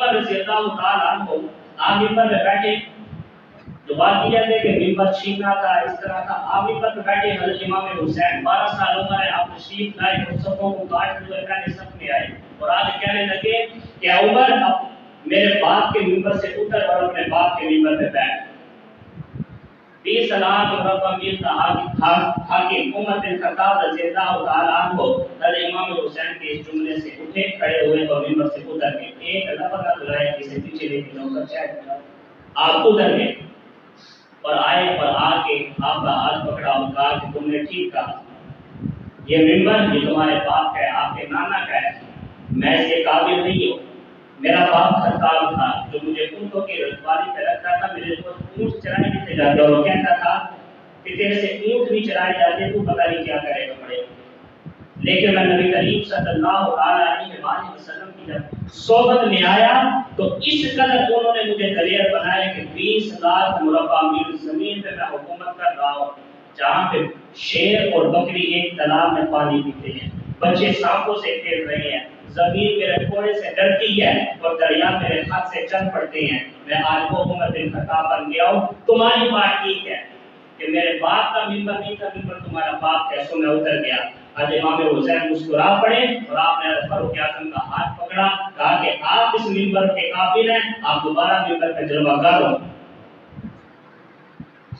عمر رضی اللہ تعالیٰ عنہ آپ ممبر میں بیٹھے، جو بات کی جاتی ہے کہ ممبر چھیننا تھا، اس طرح کا، آپ ممبر میں بیٹھے، حضرت امام حسین 12 سال عمر ہے، آپ تشریف لائے اور صفوں کو کاٹتے ہوئے پہلے صف میں آئے اور آج کہنے لگے کہ عمر اب میرے باپ کے ممبر سے اتر اور اپنے باپ کے ممبر پہ بیٹھ۔ 20 لاکھ مربع میل کا حاکم عمر بن خطاب رضی اللہ تعالیٰ عنہ حضرت امام حسین کے اس جملے سے اٹھے، کھڑے ہوئے اور ممبر سے اتر گئے۔ ایک لفظ نہ بلایا جسے پیچھے لے کے جاؤ کر آپ اتر گئے اور آئے اور آ کے آپ کا ہاتھ پکڑا اور کہا کہ تم نے ٹھیک کہا، یہ ممبر یہ تمہارے باپ کا ہے، آپ کے نانا کا ہے، میں اس کے قابل نہیں ہوں۔ میرا باپ خطاب تھا جو مجھے اونٹوں کی رکھوالی پہ رکھتا تھا، میرے دوست اونٹ چرانے نہیں جاتے اور وہ کہتا تھا کہ تیرے سے اونٹ نہیں چرائے جاتے، تو پتہ نہیں کیا کرے گا پڑے۔ لیکن میں نبی کریم صلی اللہ علیہ وسلم کی جب صحبت میں آیا تو اس قدر انہوں نے مجھے دلیر بنایا کہ 20 لاکھ مربع میل زمین پہ میں حکومت کر رہا ہوں، جہاں پہ شیر اور بکری ایک تالاب میں پانی پیتے ہیں، بچے سانپوں سے کھیل رہے ہیں، زمین میرے تھوڑے سے ڈرتی ہے اور دریا میرے ہاتھ سے چل پڑتے ہیں، میں آج وہ عمر بن خطاب بن گیا ہوں۔ تمہاری بات ٹھیک ہے کہ میرے باپ کا ممبر نہیں تھا، ممبر تمہارا باپ کیسو میں اتر گیا۔ حضرت امام حسین مسکرا پڑے اور آپ نے فاروق اعظم کا ہاتھ پکڑا، کہا کہ آپ اس ممبر کے قابل ہیں، آپ دوبارہ ممبر پہ جلوہ گر ہو۔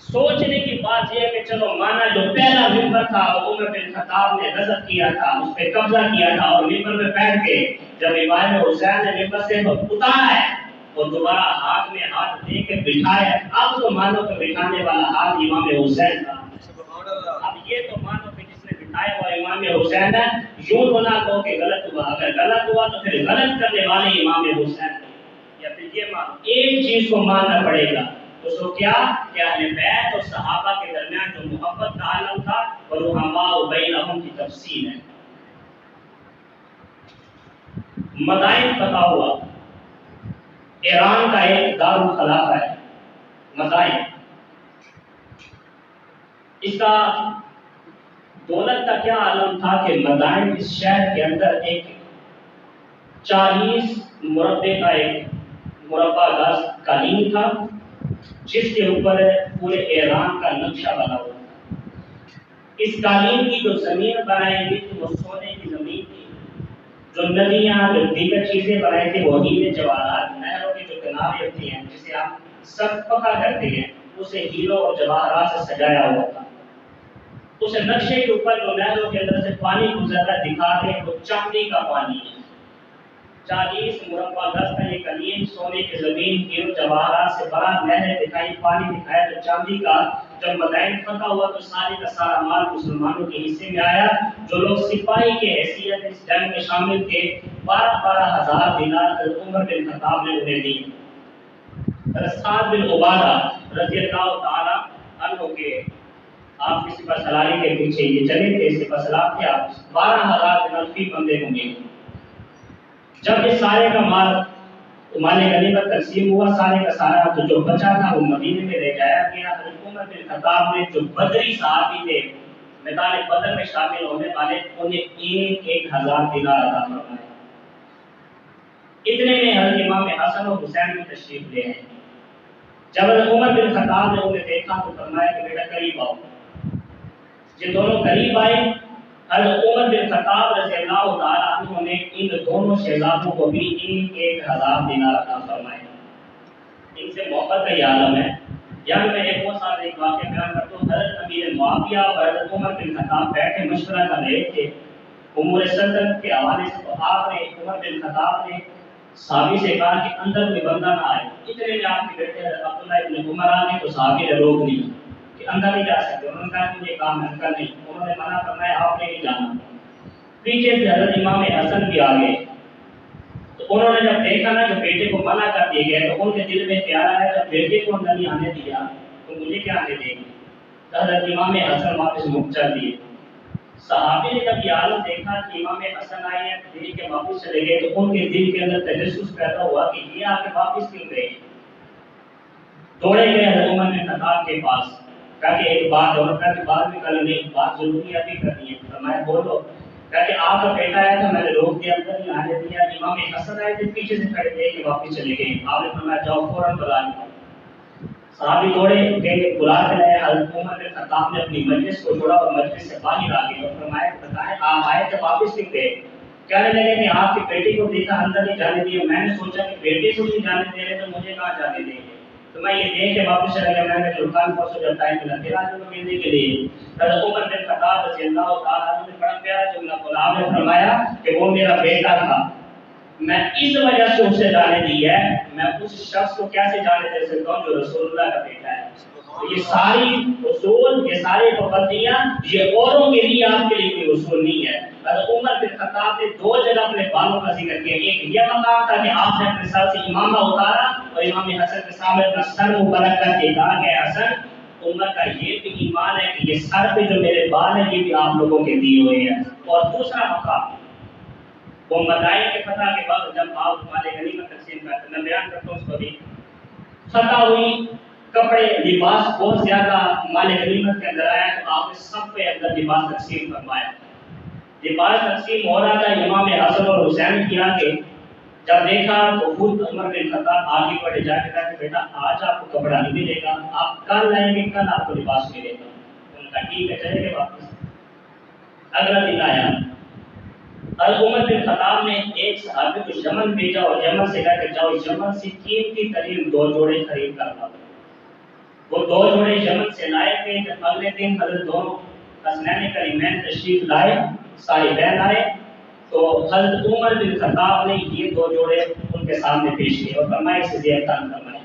سوچنے کی بات یہ ہے کہ چلو مانا جو پہلا ممبر تھا وہ عمر بن خطاب نے غصب کیا تھا، اس پہ قبضہ کیا تھا اور ممبر پہ بیٹھ کے جب امام حسین نے ممبر سے اتارا ہے اور دوبارہ ہاتھ میں ہاتھ دے کے بٹھایا، اب تو مانو کہ بٹھانے والا ہاتھ امام حسین تھا۔ اب یہ تو مانو کہ جس نے بٹھایا وہ امام حسین ہے، یوں تو نہ کہو کہ غلط ہوا، اگر غلط ہوا تو پھر غلط کرنے والے امام حسین تھے۔ یا پھر یہ مانو ایک چیز کو ماننا پڑے گا، تو سو کیا کہ اہل بیت اور صحابہ کے درمیان جو محبت کا عالم تھا اور رحماء بینہم کی تفصیل ہے۔ مدائن پتا ہوا ایران کا ایک دارالخلافہ ہے مدائن، اس کا دولت کا کیا عالم تھا کہ مدائن اس شہر کے اندر ایک 40 مربع کا ایک مربع گز قالین تھا جس کے اوپر پورے ایران کا نقشہ بنا ہوا تھا۔ اس قالین کی جو زمین بنائی گئی تھی وہ سونے کی زمین تھی، جو ندیاں جو دیگر چیزیں بنائی تھی وہ ہیرے جواہرات، نہروں کی جو کنارے ہوتی ہیں جسے آپ سب پکا کرتے ہیں اسے ہیروں اور جواہرات سے سجایا ہوا تھا۔ اس نقشے کے اوپر جو نہروں کے اندر سے پانی گزر رہا دکھا رہے وہ چاندی کا پانی ہے۔ 40 مربع گز کا یہ قالین، سونے کی زمین، ہیروں جواہرات سے بڑا، نہریں دکھائی، پانی دکھایا تو چاندی کا۔ جب مدائن فتح ہوا تو سارے کا سارا مال مسلمانوں کے حصے میں آیا۔ جو لوگ سپاہی کے حیثیت اس جنگ میں شامل تھے 12 ہزار دینار حضرت عمر بن خطاب نے انہیں دی۔ سعد بن عبادہ رضی اللہ تعالی عنہ کے آپ کی سپہ سالاری کے پیچھے یہ چلے تھے، سپہ سالار تھے آپ، 12,000 دینار فی بندے ہوں گے۔ جب یہ سارے کا مال غنیمت تقسیم ہوا، سارے کا سارا تو جو بچا تھا وہ مدینے میں لے جایا گیا۔ حضرت عمر بن خطاب نے جو بدری صحابی تھے میدان بدر میں شامل ہونے والے انہیں 1,000 دینار عطا فرمائے۔ اتنے میں حضرت امام حسن و حسین بھی تشریف لے آئے۔ جب حضرت عمر بن خطاب نے انہیں دیکھا تو فرمایا کہ بیٹا قریب آؤ۔ یہ دونوں قریب آئے، حضرت عمر بن خطاب رضی اللہ تعالیٰ عنہ نے ان دونوں شہزادوں کو بھی 1,000 دینار عطا فرمائے۔ ان سے محبت کا یہ عالم ہے۔ یہاں میں ایک بہت سارا ایک واقعہ بیان کرتا ہوں۔ حضرت امیر معاویہ اور حضرت عمر بن خطاب بیٹھے مشورہ کر رہے تھے امور سلطنت کے حوالے سے، تو آپ نے عمر بن خطاب نے صحابی سے کہا کہ اندر کوئی بندہ نہ آئے۔ اتنے میں آپ کے بیٹے حضرت عبداللہ ابن عمر آ گئے تو صحابی نے روک دیا کہ اندر نہیں جا سکتے۔ انہوں نے کہا مجھے کام ہے، اندر نہیں۔ انہوں نے منع فرمایا آپ نے نہیں جانا۔ پیچھے سے حضرت امام حسن بھی آ گئے، تو انہوں نے جب دیکھا نا کہ بیٹے کو منع کر دیے گئے تو ان کے دل میں خیال آیا جب بیٹے کو اندر نہیں آنے دیا تو مجھے کیا آنے دیں گے۔ تو حضرت امام حسن واپس منہ چل دیے۔ صحابی نے جب یہ عالم دیکھا کہ امام حسن آئے ہیں دل کے واپس چلے گئے تو ان کے دل کے اندر تجسس پیدا ہوا کہ یہ آ کے واپس کیوں گئے۔ دوڑے گئے حضرت عمر بن خطاب کے پاس، کہا کہ ایک بات اور کی بعد میں کل نہیں، بات ضروری ابھی کرنی ہے۔ فرمایا بولو۔ کہ آپ کا بیٹا آیا تھا، میں نے روک دیا، اندر نہیں آنے دیا. امام حسن آئے تھے پیچھے سے کھڑے تھے کہ واپس چلے گئے. آپ نے فرمایا جاؤ فوراً بلا لو. صحابی دوڑے گئے، بلا کے لائے. حضرت عمر بن خطاب نے اپنی مجلس کو چھوڑا اور مجلس سے باہر آ گئے اور فرمایا بتائیں آپ آئے تھے واپس کیوں گئے؟ کہنے لگے کہ آپ کی بیٹی کو دیکھا اندر نہیں جانے دیا. میں نے سوچا کہ بیٹی کو نہیں جانے دے رہے تو مجھے کہاں جانے دیں گے، تو میں یہ دیکھ کے واپس چلا گیا. میں نے سلطان پرسوں جب ٹائم ملا پھر آج انہوں ملنے کے لیے. حضرت عمر بن خطاب رضی اللہ تعالیٰ عنہ نے بڑا پیارا جملہ بولا. آپ نے فرمایا کہ وہ میرا بیٹا تھا، میں اس وجہ سے اسے جانے دی ہے، میں اس شخص کو کیسے جانے دے سکتا ہوں جو رسول اللہ کا بیٹا ہے. تو یہ ساری اصول، یہ ساری پابندیاں یہ اوروں کے لیے، آپ کے لیے کوئی اصول نہیں ہے. حضرت عمر بن خطاب نے دو جگہ اپنے بالوں کا ذکر کیا. ایک یہ مقام تھا کہ آپ نے اپنے سر سے امامہ اتارا اور امام حسن کے سامنے اپنا سر مبارک کر کے کہا کہ حسن عمر کا یہ بھی ایمان ہے کہ یہ سر پہ جو میرے بال ہیں یہ بھی آپ لوگوں کے دیے ہوئے ہیں. اور دوسرا مقام وہ مدائن کے فتح کے بعد جب آپ مال غنیمت تقسیم کرتے ہیں، میں بیان کرتا ہوں اس کو بھی. فتح ہوئی، کپڑے لباس بہت زیادہ مال غنیمت کے اندر آیا تو آپ نے سب پہ اندر لباس تقسیم فرمایا. لباس تقسیم ہو رہا تھا، امام حسن اور حسین کی آنکھیں جب دیکھا تو خود عمر بن خطاب آگے بڑھے جا کے کہا کہ بیٹا آج آپ کو کپڑا نہیں ملے گا، آپ کل لائیں گے، کل آپ کو لباس ملے گا. انہوں نے کہا ٹھیک ہے چلے گئے واپس. اگلا دن آیا، عمر بن خطاب نے ایک صحابی کو یمن بھیجا اور یمن سے کہا کہ جاؤ یمن سے قیمتی ترین 2 جوڑے خرید کر لاؤ. وہ 2 جوڑے یمن سے لائے تھے. جب اگلے دن حضرت دونوں حسنین کریمین تشریف لائے، ساری بہن آئے تو حضرت عمر بن خطاب نے یہ 2 جوڑے ان کے سامنے پیش کیے اور فرمایا اسے زیادہ فرمائے.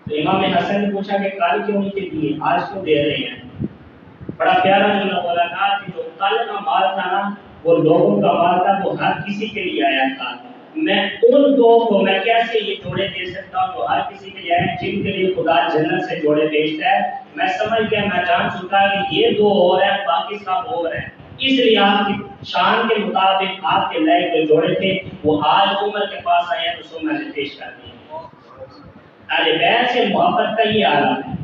تو امام حسن نے پوچھا کہ کل کیوں نہیں دیے، آج کیوں دے رہے ہیں؟ بڑا پیارا جملہ بولا تھا کہ جو کل کا مال تھا نا وہ لوگوں کا مال تھا، وہ ہر کسی کے لیے آیا تھا. میں ان 2 کو میں کیسے یہ جوڑے دے سکتا ہوں جو ہر کسی کے لیے آئے، جن کے لیے خدا جنت سے جوڑے بھیجتا ہے. میں سمجھ گیا، میں جان چکا کہ یہ 2 اور ہیں، باقی سب اور ہیں. اس لیے آپ کی شان کے مطابق آپ کے لائے جو جوڑے تھے وہ آج عمر کے پاس آئے ہیں تو سو میں نے پیش کر دیے. اہل بیت سے محبت کا یہ عالم ہے.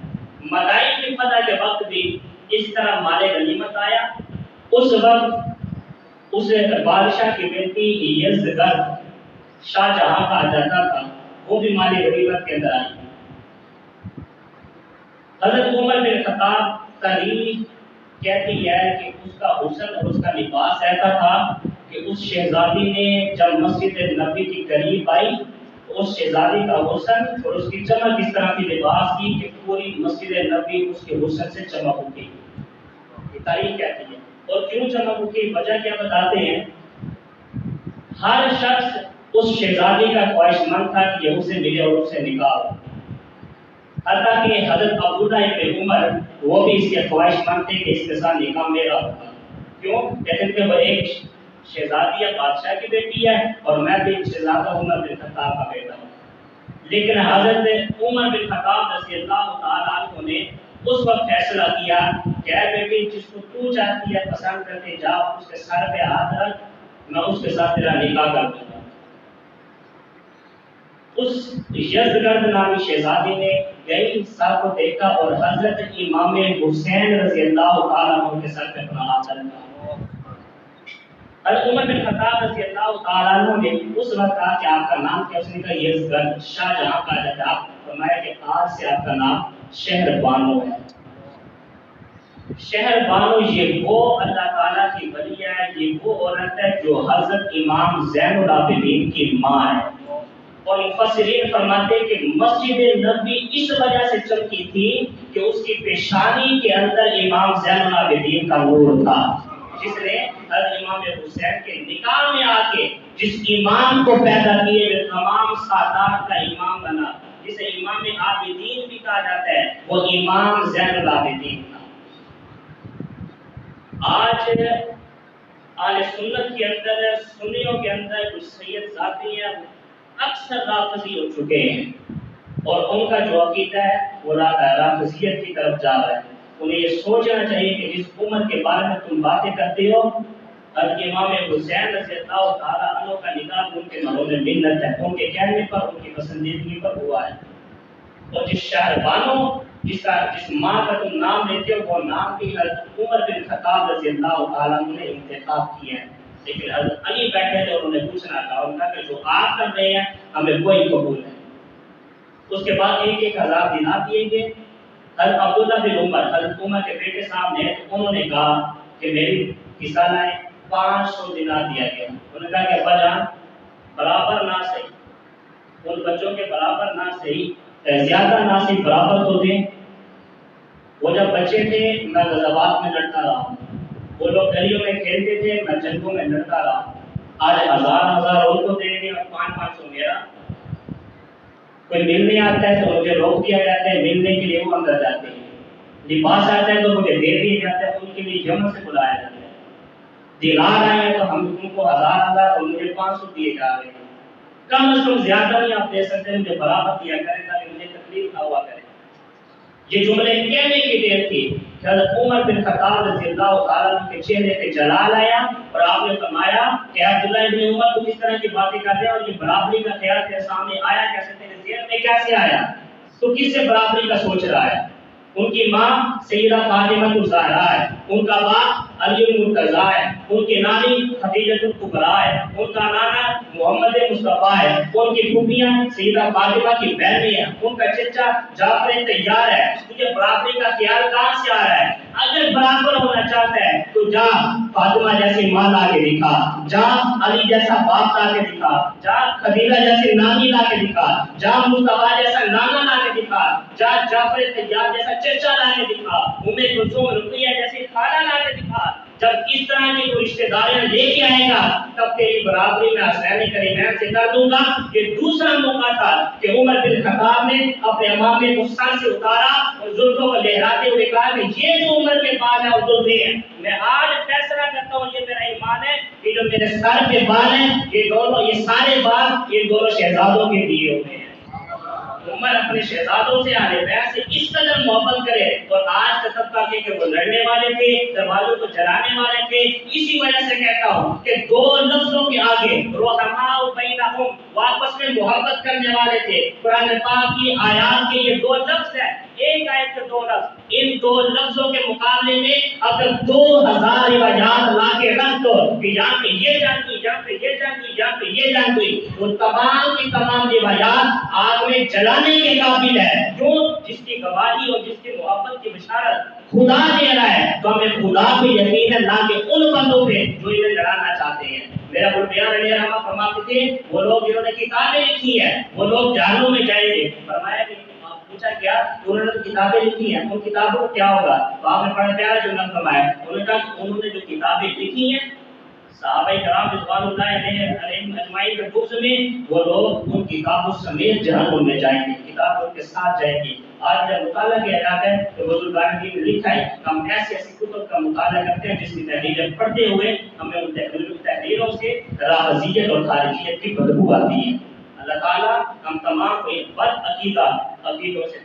مدائن کی فتح کے وقت بھی اس طرح مال غنیمت آیا. اس وقت اس بادشاہ کی بیٹی یزدگرد شاہ جہاں کہا جاتا تھا، وہ بھی مال غنیمت کے اندر آئی. حضرت عمر بن خطاب تاریخ کہتی ہے کہ اس کا حسن اور اس کا لباس ایسا تھا کہ اس شہزادی نے جب مسجد نبی کی قریب آئی تو اس شہزادی کا حسن اور اس کی چمک اس طرح کی لباس کی کہ پوری مسجد نبی اس کے حسن سے چمک اٹھی. یہ تاریخ کہتی ہے. اور کیوں چمک اٹھی، وجہ کیا بتاتے ہیں. ہر شخص اس شہزادی کا خواہش مند تھا کہ یہ اسے ملے اور اسے نکاح ہو. حتیٰ کہ حضرت عبداللہ ابن عمر وہ بھی اس کے خواہش مند تھے کہ اس کے ساتھ نکاح میرا ہوگا. کیوں؟ کہتے تھے وہ ایک شہزادی ہے، بادشاہ کی بیٹی ہے اور میں بھی شہزادہ عمر بن خطاب کا بیٹا ہوں. لیکن حضرت عمر بن خطاب رضی اللہ تعالیٰ عنہ نے اس وقت فیصلہ کیا کہ اے بیٹی جس کو تو چاہتی ہے پسند کر کے جا، اس کے سر پہ ہاتھ رکھ، میں اس کے ساتھ تیرا نکاح کر دوں گا. اس یزدگرد نامی شہزادی نے گئی، سر کو دیکھا اور حضرت امام حسین رضی اللہ تعالیٰ عنہ کے سر پہ اپنا ہاتھ رکھا. حضرت عمر بن خطاب رضی اللہ تعالیٰ عنہ نے اس وقت کہا کہ آپ کا نام کیا؟ اس نے کہا یزدگرد شاہ جہاں کہا جاتا ہے. آپ فرمایا کہ آج سے آپ کا نام شہر بانو ہے. شہر بانو یہ وہ اللہ تعالیٰ کی ولی ہے، یہ وہ عورت ہے جو حضرت امام زین العابدین کی ماں ہے. اور مفسرین فرماتے ہیں کہ مسجد نبوی اس وجہ سے چمکی تھی کہ اس کی پیشانی کے اندر امام زین العابدین کا نور تھا، جس نے حضرت امام حسین کے نکاح میں آ کے جس امام کو پیدا کیے ہوئے تمام سادات کا امام بنا، جسے امام عابدین بھی کہا جاتا ہے، وہ امام زین العابدین تھا. آج اہل سنت کے اندر، سنیوں کے اندر کچھ سید ذاتی ہیں اکثر رافضی ہو چکے ہیں اور ان کا جو عقیدہ ہے وہ رافضیت کی طرف جا رہا ہے. انہیں یہ سوچنا چاہیے کہ جس امت کے بارے میں تم باتیں کرتے ہو، حضرت امام حسین رضی اللہ تعالیٰ عنہ کا نکاح ان کے مرہون منت ہے، ان کے کہنے پر، ان کی پسندیدگی پر ہوا ہے. اور جس شہر بانو جس ماں کا تم نام لیتے ہو وہ نام بھی حضرت عمر بن خطاب رضی اللہ تعالیٰ عنہ نے انتخاب کیا ہے، لیکن حضرت علی بیٹھے تھے، انہوں نے پوچھنا تھا، انہوں نے کہا کہ جو آپ کر رہے ہیں ہمیں وہی قبول ہے۔ اس کے بعد 1,000 دینار دیے گئے۔ حضرت عبداللہ بن عمر، حضرت عمر کے بیٹے سامنے، انہوں نے کہا کہ میری حصہ لائیں، 500 دینار دیا گیا۔ انہوں نے کہا کہ ابا جان برابر نہ صحیح، ان بچوں کے برابر نہ صحیح، زیادہ نہ صحیح، برابر تو دیں۔ وہ جب بچے تھے میں غزوات میں لڑتا رہا ہوں، وہ لوگ گلیوں میں کھیلتے تھے میں جنگوں میں لڑتا رہا ہوں، آج 1000 ان کو دیں گے اور 500 میرا۔ کوئی ملنے آتا ہے تو مجھے روک دیا جاتا ہے، ملنے کے لیے وہ اندر جاتے ہیں، لباس آتا ہے تو مجھے دے دیا جاتا ہے، ان کے لیے جمع سے بلایا جاتا ہے۔ دینار آئے ہیں تو ہم ان کو 1000 اور مجھے 500 دیے جا رہے ہیں، کم از کم زیادہ نہیں آپ دے سکتے، مجھے برابر دیا کریں تاکہ مجھے تکلیف نہ ہوا کرے۔ یہ جملے کہنے کی دیر تھی کہ حضرت عمر بن خطاب رضی اللہ تعالیٰ عنہ کے چہرے پہ جلال آیا اور آپ نے فرمایا کہ عبداللہ ابن عمر تو کس طرح کی باتیں کرتے ہیں، اور یہ برابری کا خیال تیرے سامنے آیا کیسے، تیرے ذہن میں کیسے آیا، تو کس سے برابری کا سوچ رہا ہے؟ ان کی ماں سیدہ فاطمہ الزہرا ہے، ان کا باپ علی المرتضیٰ ہے، ان کی نانی خدیجہ الکبریٰ ہے، ان کا نانا محمد مصطفیٰ ہے، ان کی پھوپھیاں سیدہ فاطمہ کی بہنیں ہیں، ان کا چچا جعفر طیار ہے۔ تجھے برابری کا خیال کہاں سے آ رہا ہے؟ اگر برابر ہونا چاہتا ہے تو جا فاطمہ جیسی ماں لا کے دکھا، جا علی جیسا باپ لا کے دکھا، جا خدیجہ جیسی نانی لا کے دکھا، جا مصطفیٰ جیسا نانا لا کے دکھا، جا جعفر طیار جیسا چچا لا کے دکھا، کلثوم رقیہ جیسی خالہ لا کے دکھا۔ جب اس طرح کی کوئی رشتہ داریاں لے کے آئے گا تب تیری برابری میں حسین کریمین سے کر دوں گا۔ یہ دوسرا موقع تھا کہ عمر بن خطاب نے اپنے امامے کو سر سے اتارا اور زلفوں کو لہراتے ہوئے کہا کہ یہ جو عمر کے بال ہیں وہ زلفیں ہیں، میں آج فیصلہ کرتا ہوں، یہ میرا ایمان ہے کہ جو میرے سر کے بال ہیں یہ سارے بال یہ دونوں شہزادوں کے دیے ہوئے ہیں۔ عمر اپنے شہزادوں سے آنے بیت سے اس قدر محبت کرے، اور آج کا طبقہ کہ وہ لڑنے والے تھے، دروازوں کو جلانے والے تھے، اسی وجہ سے کہتا ہوں کہ دو لفظوں کے آگے رحماء بینہم، وہ آپس میں محبت کرنے والے تھے۔ قرآن پاک کی آیات کے یہ دو لفظ ہیں، ایک آیت کے دو لفظ، ان دو لفظوں کے مقابلے میں اگر 2000 روایات لا کے رکھ دو کہ یہاں پہ یہ جنگ ہوئی، یہاں پہ یہ جنگ ہوئی، یہاں پہ یہ جنگ ہوئی، وہ تمام کی تمام روایات آگ میں جلانے کے قابل ہے، جو جس کی گواہی اور جس کی محبت کی بشارت خدا دے رہا ہے، تو ہمیں خدا پہ یقین ہے، نہ کہ ان بندوں پہ جو انہیں لڑانا چاہتے ہیں۔ میرا بلبیان علیہ رحمہ فرماتے تھے وہ لوگ جنہوں نے کتابیں لکھی ہیں وہ لوگ جہنم میں جائیں گے۔ فرمایا کہ پوچھا کیا؟ انہوں نے کتابیں لکھی ہیں، ان کتابوں کو کیا ہوگا؟ تو آپ نے بڑا پیارا جملہ فرمایا، انہوں نے کہا کہ انہوں نے جو کتابیں لکھی ہیں صحابہ کرام رضوان اللہ علیہم اجمعین کے بکس میں، وہ لوگ ان کتابوں سمیت جہنم میں جائیں گے، کتاب ان کے ساتھ جائیں گی۔ آج جب مطالعہ کیا جاتا ہے تو بزرگان نے لکھا ہے ہم ایسی کتب کا مطالعہ کرتے ہیں جس کی تحریریں پڑھتے ہوئے ہمیں ان تحریروں سے رافضیت اور خارجیت کی بدبو آتی ہے۔ اللہ تعالیٰ ہم تمام کو ایک بد عقیدوں سے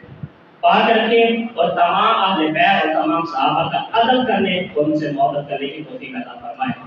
پاک رکھے اور تمام اہل بیت اور تمام صحابہ کا ادب کرنے اور ان سے محبت کرنے کی توفیق عطا فرمائے۔